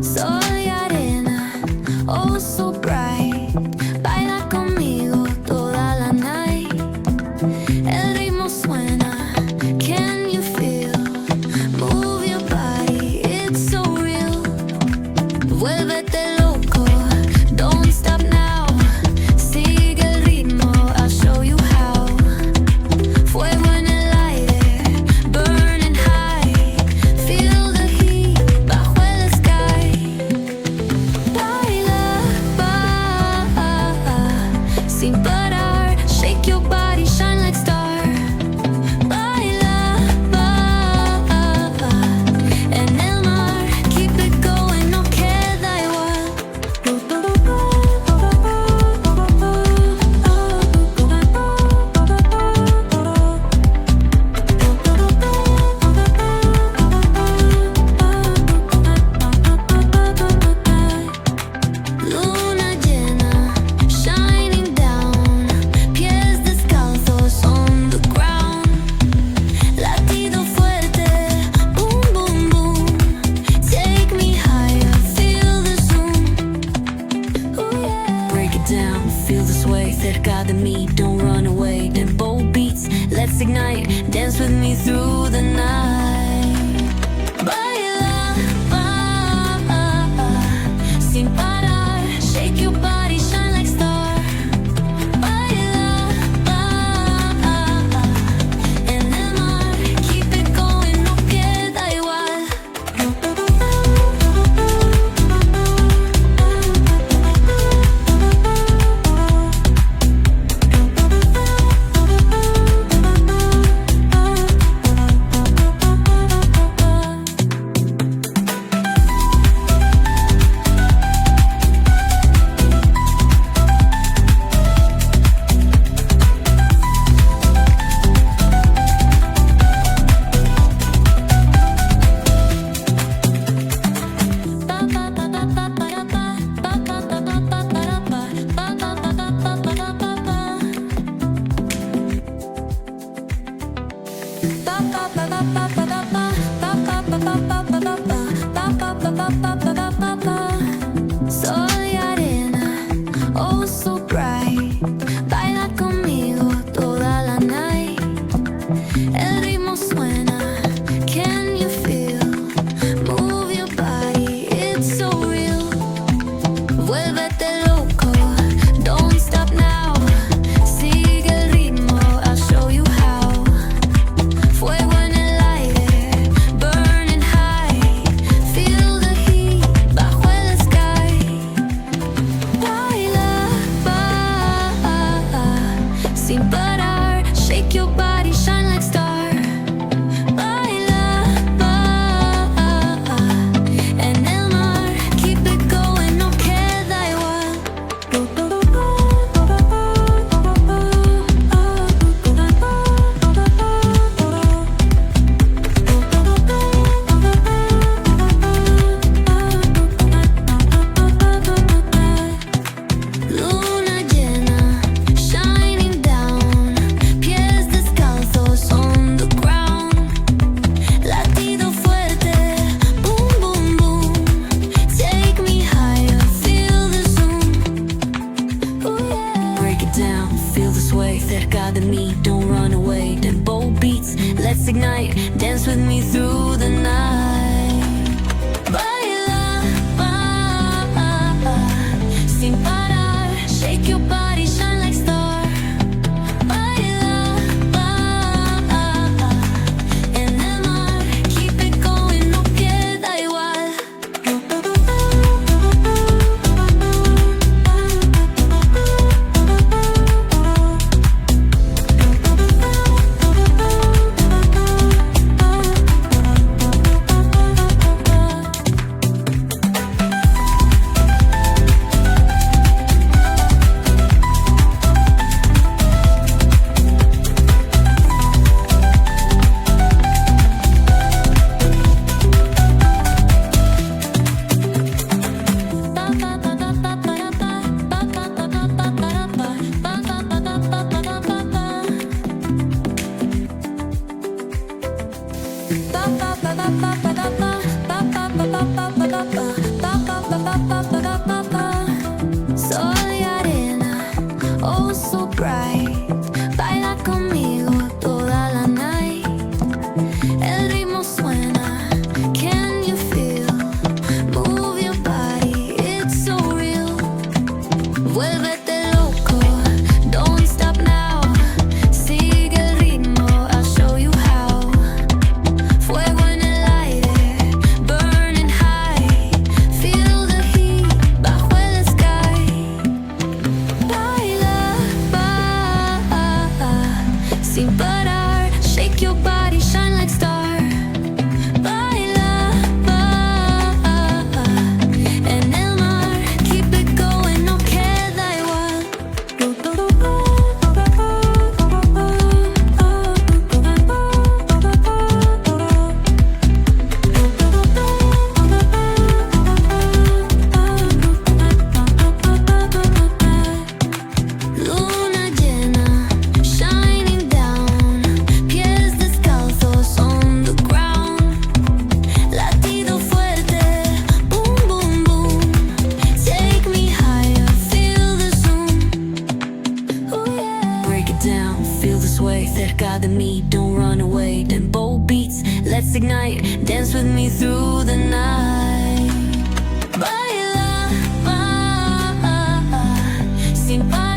Soy arena, oh so bright. Baila conmigo toda la night. El ritmo suena, can you feel? Move your body, it's so real. Vuélvete loco, don't stop now. Sigue el ritmo, I'll show you how. Fuego en el aire, burning high. Feel the heat bajo el sky. Baila, sin parar. Shake your body, shine like star. Baila, en el mar. Keep it going, no queda igual. Luna llena, shining down. Pies descalzos on the ground. Latido fuerte, boom, boom, boom. Take me higher, feel the zoom. Ooh, yeah. Break it down, feel the sway. Cerca de mí, don't run away. Tempo beats, let's ignite. Dance with me through the night. Baila, sin parar. Shake your body, shine like star. Baila, en el mar. Keep it going, no queda igual. Soy arena, oh so bright. Baila conmigo toda la night. El ritmo suena, can you feel? Move your body, it's so real. Vuélvete loco, don't stop now. Sigue el ritmo, I'll show you how. Fuego en el aire, burning high. Feel the heat bajo el sky. Baila, sin parar. Shake your body, shine like star. Baila, en el mar. Keep it going, no queda igual. Luna llena, shining down. Pies descalzos on the ground. Latido fuerte, boom, boom, boom. Take me higher, feel the zoom. Ooh, yeah. Break it down, feel the sway. Cerca de mí, don't run away. Tempo beats, let's ignite. Dance with me through the night. Baila, sin parar. Shake your body, shine like star. Baila, en el mar. Keep it going, no queda igual. sin parar. Shake your body, shine like star. Baila, en el mar. Keep it going, no queda igual. Luna llena, shining down. Pies descalzos on the ground. Latido fuerte, boom, boom, boom. Take me higher, feel the zoom. Ooh, yeah. Break it down, feel the sway. Cerca de mí, don't run away. Tempo beats, let's ignite. Dance with me through the night. Baila, sin parar.